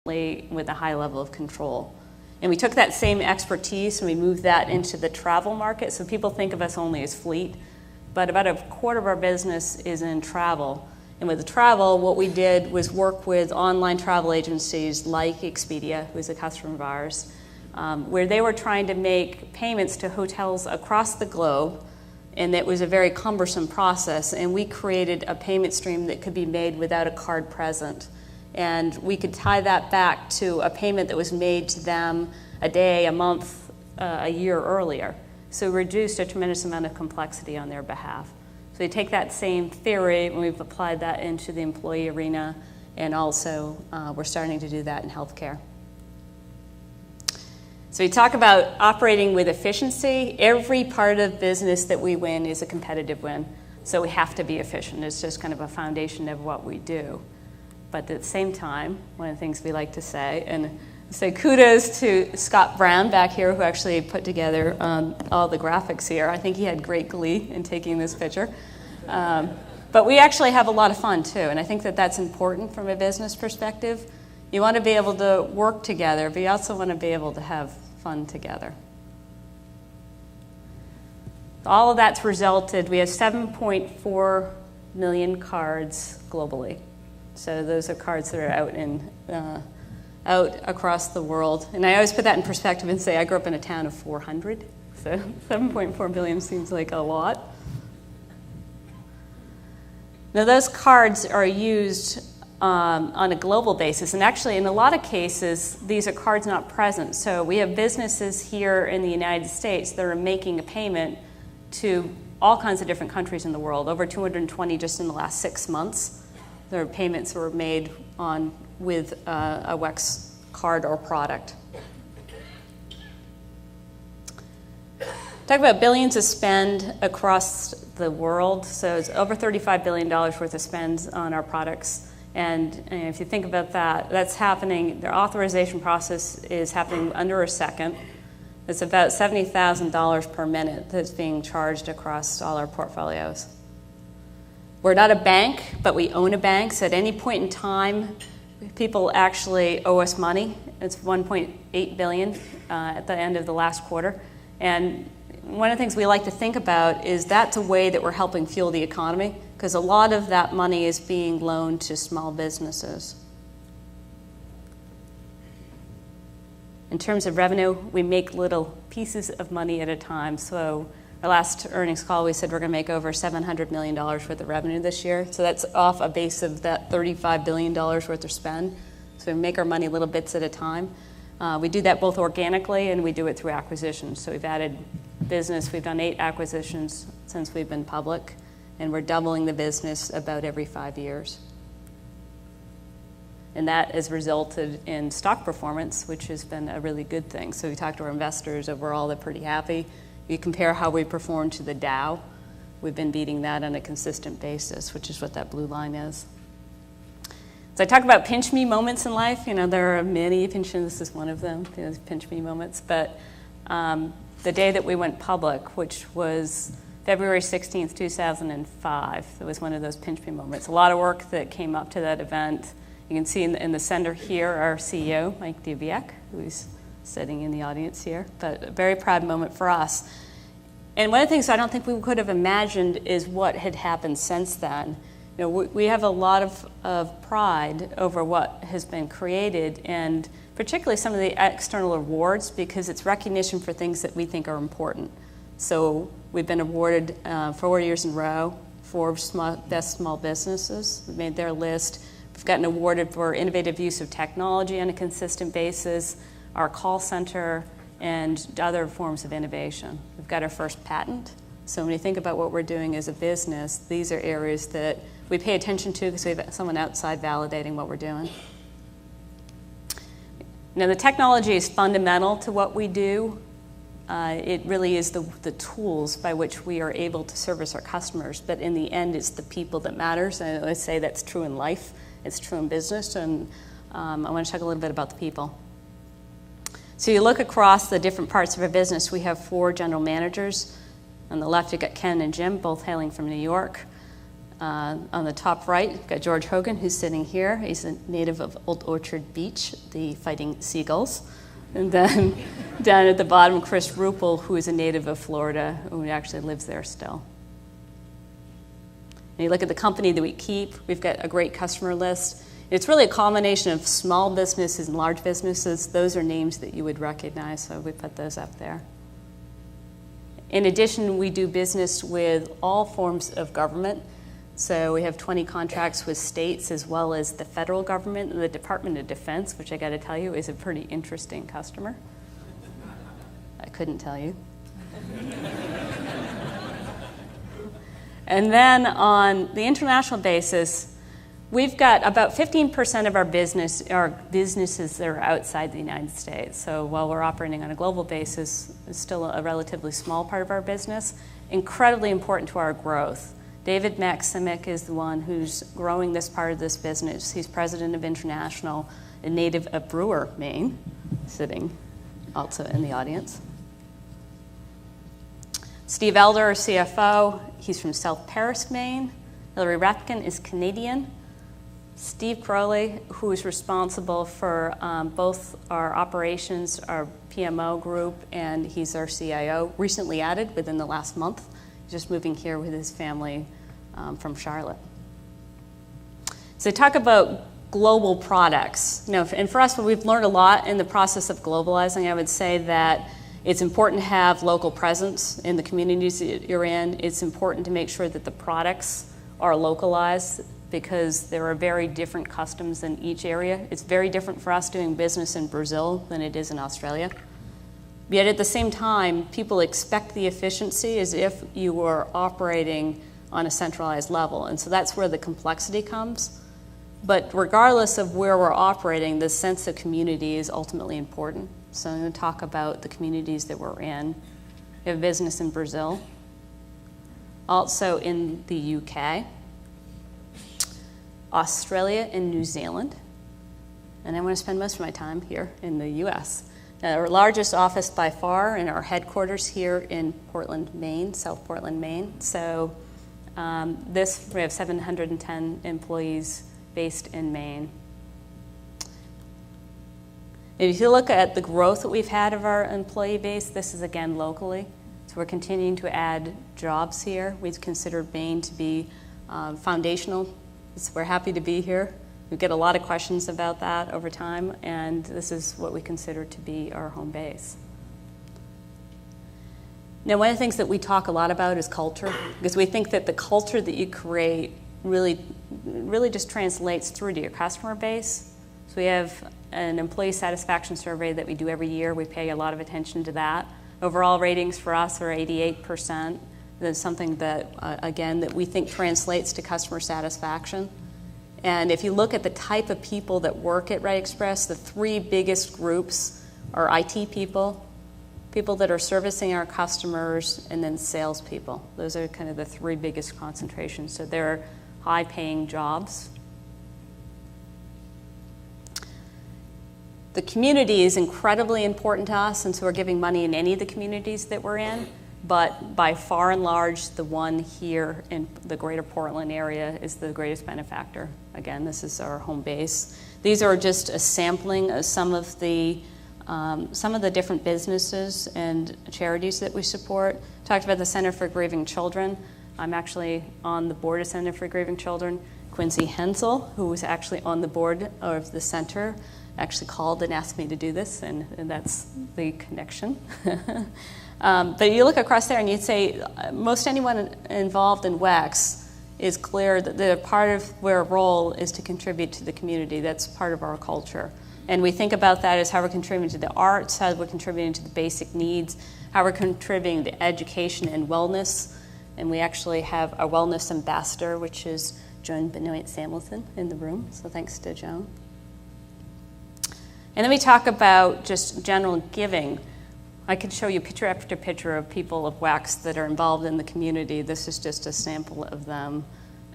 with a high level of control. And we took that same expertise and we moved that into the travel market. So people think of us only as fleet, but about a quarter of our business is in travel. And with the travel, what we did was work with online travel agencies like Expedia, who's a customer of ours, where they were trying to make payments to hotels across the globe, and it was a very cumbersome process. And we created a payment stream that could be made without a card present. And we could tie that back to a payment that was made to them a day, a month, a year earlier. So we reduced a tremendous amount of complexity on their behalf. So we take that same theory and we've applied that into the employee arena, and also we're starting to do that in healthcare. So we talk about operating with efficiency. Every part of business that we win is a competitive win. So we have to be efficient. It's just kind of a foundation of what we do. But at the same time, one of the things we like to say, and say kudos to Scott Brown back here, who actually put together all the graphics here. I think he had great glee in taking this picture. But we actually have a lot of fun too, and I think that that's important from a business perspective. You want to be able to work together, but you also want to be able to have fun together. All of that's resulted, we have 7.4 million cards globally. So those are cards that are out across the world. And I always put that in perspective and say I grew up in a town of 400, so 7.4 billion seems like a lot. Now those cards are used on a global basis, and actually in a lot of cases these are cards not present. So we have businesses here in the United States that are making a payment to all kinds of different countries in the world, over 220 just in the last 6 months. There are payments that were made with a WEX card or product. Talk about billions of spend across the world. So it's over $35 billion worth of spend on our products. And if you think about that, that's happening, the authorization process is happening under a second. It's about $70,000 per minute that's being charged across all our portfolios. We're not a bank, but we own a bank. So at any point in time, people actually owe us money. It's $1.8 billion at the end of the last quarter. And one of the things we like to think about is that's a way that we're helping fuel the economy, because a lot of that money is being loaned to small businesses. In terms of revenue, we make little pieces of money at a time. So our last earnings call, we said we're going to make over $700 million worth of revenue this year. So that's off a base of that $35 billion worth of spend. So we make our money little bits at a time. We do that both organically and we do it through acquisitions. So we've added business. We've done 8 acquisitions since we've been public, and we're doubling the business about every 5 years. And that has resulted in stock performance, which has been a really good thing. So we talked to our investors overall, they're pretty happy. You compare how we perform to the Dow, we've been beating that on a consistent basis, which is what that blue line is. So I talk about pinch me moments in life. You know, there are many this is one of them, pinch me moments. But the day that we went public, which was February 16th, 2005, it was one of those pinch me moments. A lot of work that came up to that event. You can see in the center here our CEO, Mike Dubiak, who's sitting in the audience here, but a very proud moment for us. And one of the things I don't think we could have imagined is what had happened since then. You know, we have a lot of pride over what has been created, and particularly some of the external awards, because it's recognition for things that we think are important. So we've been awarded 4 years in a row for best small businesses. We've made their list. We've gotten awarded for innovative use of technology on a consistent basis, our call center, and other forms of innovation. We've got our first patent. So when you think about what we're doing as a business, these are areas that we pay attention to because we have someone outside validating what we're doing. Now, the technology is fundamental to what we do. It really is the tools by which we are able to service our customers, but in the end, it's the people that matters. And I say that's true in life, it's true in business, and I want to talk a little bit about the people. So you look across the different parts of our business, we have 4 general managers. On the left, you've got Ken and Jim, both hailing from New York. On the top right, we've got George Hogan, who's sitting here. He's a native of Old Orchard Beach, the Fighting Seagulls. And then down at the bottom, Chris Ruppel, who is a native of Florida, who actually lives there still. And you look at the company that we keep, we've got a great customer list. It's really a combination of small businesses and large businesses. Those are names that you would recognize, so we put those up there. In addition, we do business with all forms of government. So we have 20 contracts with states as well as the federal government and the Department of Defense, which I got to tell you is a pretty interesting customer. I couldn't tell you. And then on the international basis, we've got about 15% of our businesses that are outside the United States. So while we're operating on a global basis, it's still a relatively small part of our business, incredibly important to our growth. David Maximic is the one who's growing this part of this business. He's president of International, a native of Brewer, Maine, sitting also in the audience. Steve Elder, our CFO, he's from South Paris, Maine. Hillary Rathkin is Canadian. Steve Crowley, who is responsible for both our operations, our PMO group, and he's our CIO, recently added within the last month. Just moving here with his family from Charlotte. So talk about global products. And for us, we've learned a lot in the process of globalizing. I would say that it's important to have local presence in the communities that you're in. It's important to make sure that the products are localized because there are very different customs in each area. It's very different for us doing business in Brazil than it is in Australia. Yet at the same time, people expect the efficiency as if you were operating on a centralized level. And so that's where the complexity comes. But regardless of where we're operating, the sense of community is ultimately important. So I'm going to talk about the communities that we're in. We have business in Brazil, also in the UK, Australia and New Zealand. And I want to spend most of my time here in the US. Our largest office by far and our headquarters here in Portland, Maine, South Portland, Maine. So we have 710 employees based in Maine. If you look at the growth that we've had of our employee base, this is again locally. So we're continuing to add jobs here. We've considered Maine to be foundational. So we're happy to be here. We get a lot of questions about that over time, and this is what we consider to be our home base. Now, one of the things that we talk a lot about is culture, because we think that the culture that you create really just translates through to your customer base. So we have an employee satisfaction survey that we do every year. We pay a lot of attention to that. Overall ratings for us are 88%. That's something that, again, that we think translates to customer satisfaction. And if you look at the type of people that work at Red Express, the three biggest groups are IT people, people that are servicing our customers, and then salespeople. Those are kind of the three biggest concentrations. So they're high-paying jobs. The community is incredibly important to us, and so we're giving money in any of the communities that we're in. But by far and large, the one here in the greater Portland area is the greatest benefactor. Again, this is our home base. These are just a sampling of some of the different businesses and charities that we support. Talked about the Center for Grieving Children. I'm actually on the board of Center for Grieving Children. Quincy Hensel, who was actually on the board of the center, actually called and asked me to do this, and that's the connection. But you look across there and you'd say most anyone involved in WEX is clear that they're part of their role is to contribute to the community. That's part of our culture. And we think about that as how we're contributing to the arts, how we're contributing to the basic needs, how we're contributing to education and wellness. And we actually have a wellness ambassador, which is Joan Benoit Samuelson in the room. So thanks to Joan. And then we talk about just general giving. I could show you picture after picture of people of WEX that are involved in the community. This is just a sample of them.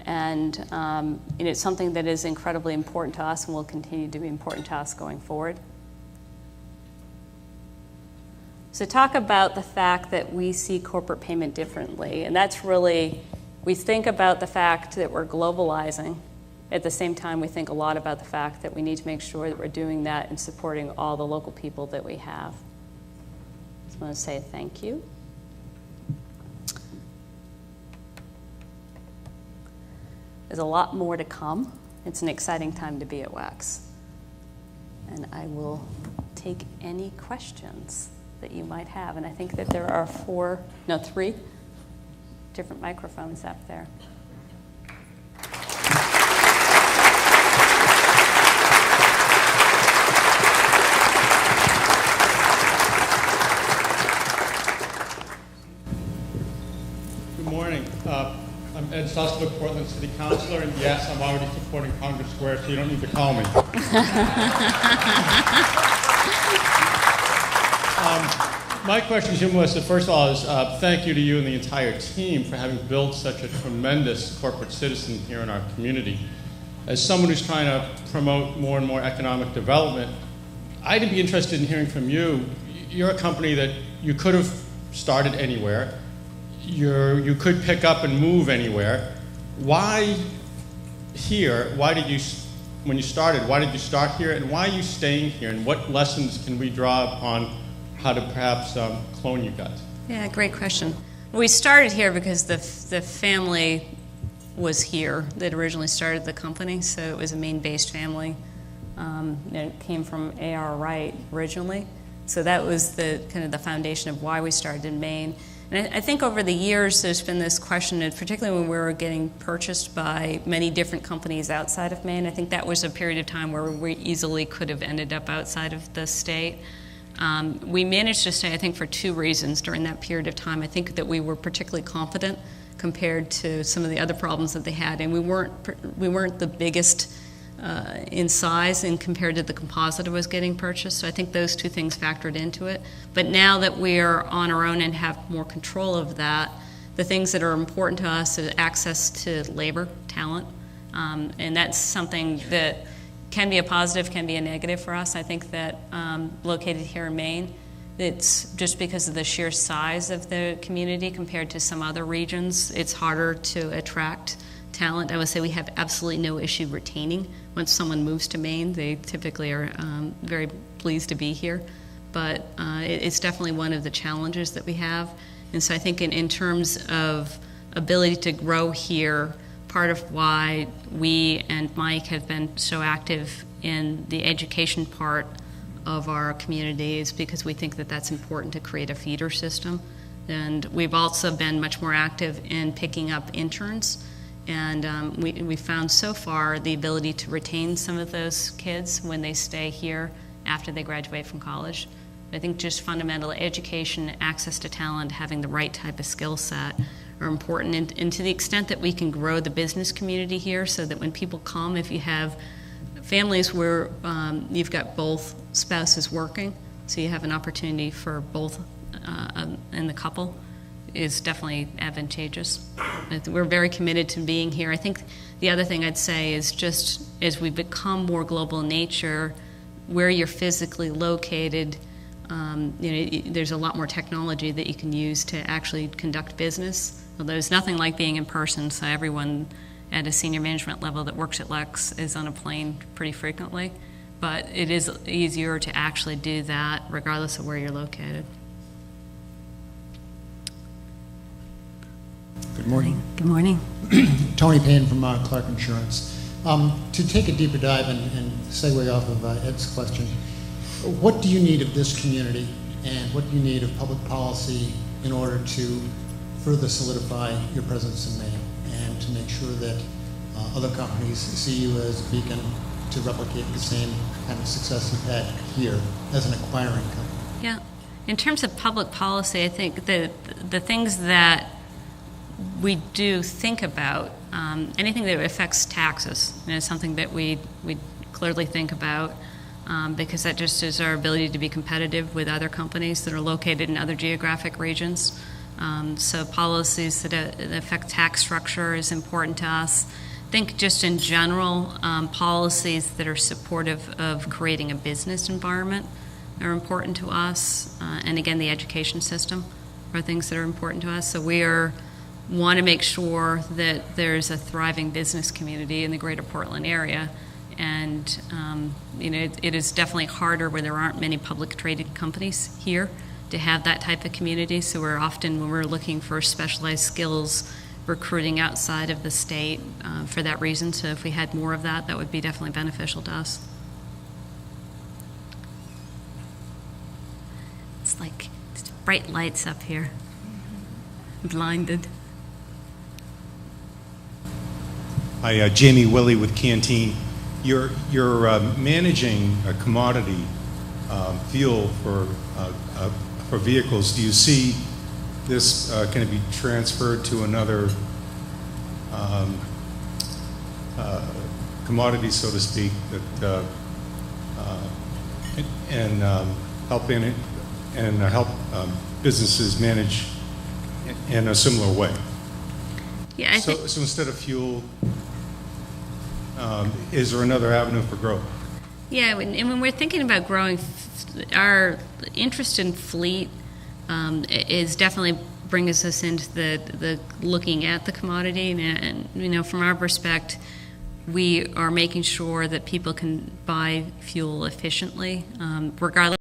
And it's something that is incredibly important to us and will continue to be important to us going forward. So talk about the fact that we see corporate payment differently. And that's really we think about the fact that we're globalizing. At the same time, we think a lot about the fact that we need to make sure that we're doing that and supporting all the local people that we have. Just want to say thank you. There's a lot more to come. It's an exciting time to be at WEX. And I will take any questions that you might have. And I think that there are 3 different microphones up there. Good morning. I'm Ed Sussman, Portland City Councilor, and yes, I'm already supporting Congress Square, so you don't need to call me. My question, Jim, was, first of all, is thank you to you and the entire team for having built such a tremendous corporate citizen here in our community. As someone who's trying to promote more and more economic development, I'd be interested in hearing from you. You're a company that you could have started anywhere. You could pick up and move anywhere. Why here? Why did you, when you started, why did you start here? And why are you staying here? And what lessons can we draw upon how to perhaps clone you guys? Yeah, great question. We started here because the family was here that originally started the company, so it was a Maine-based family. It came from A.R. Wright originally, so that was the kind of the foundation of why we started in Maine. And I think over the years there's been this question, and particularly when we were getting purchased by many different companies outside of Maine, I think that was a period of time where we easily could have ended up outside of the state. We managed to stay, I think, for 2 reasons during that period of time. I think that we were particularly competent compared to some of the other problems that they had, and we weren't the biggest in size and compared to the composite that was getting purchased. So I think those 2 things factored into it. But now that we are on our own and have more control of that, the things that are important to us is access to labor, talent, and that's something that can be a positive, can be a negative for us. I think that located here in Maine, it's just because of the sheer size of the community compared to some other regions, it's harder to attract talent. I would say we have absolutely no issue retaining. Once someone moves to Maine, they typically are very pleased to be here. But it's definitely one of the challenges that we have. And so I think in terms of ability to grow here, part of why we and Mike have been so active in the education part of our community is because we think that that's important to create a feeder system. And we've also been much more active in picking up interns. And we found so far the ability to retain some of those kids when they stay here after they graduate from college. I think just fundamental education, access to talent, having the right type of skill set are important. And to the extent that we can grow the business community here so that when people come, if you have families where you've got both spouses working, so you have an opportunity for both in the couple, is definitely advantageous. We're very committed to being here. I think the other thing I'd say is just as we become more global in nature, where you're physically located, there's a lot more technology that you can use to actually conduct business. Although there's nothing like being in person, so everyone at a senior management level that works at WEX is on a plane pretty frequently. But it is easier to actually do that regardless of where you're located. Good morning. Good morning. Tony Payne from Clark Insurance. To take a deeper dive and segue off of Ed's question, what do you need of this community and what do you need of public policy in order to further solidify your presence in Maine and to make sure that other companies see you as a beacon to replicate the same kind of success you've had here as an acquiring company? Yeah. In terms of public policy, I think the things that we do think about, anything that affects taxes is something that we clearly think about because that just is our ability to be competitive with other companies that are located in other geographic regions. So policies that affect tax structure is important to us. I think just in general, policies that are supportive of creating a business environment are important to us. And again, the education system are things that are important to us. So we are want to make sure that there's a thriving business community in the greater Portland area. And, it is definitely harder where there aren't many public traded companies here to have that type of community. So we're often, when we're looking for specialized skills, recruiting outside of the state for that reason. So if we had more of that, that would be definitely beneficial to us. It's like it's bright lights up here. I'm blinded. Hi, Jamie Willie with Canteen. You're managing a commodity fuel for vehicles. Do you see this can it be transferred to another commodity, so to speak, that and help businesses manage in a similar way? Yeah, So instead of fuel, is there another avenue for growth? Yeah, and when we're thinking about growing, our interest in fleet is definitely brings us into the looking at the commodity, and from our perspective, we are making sure that people can buy fuel efficiently, regardless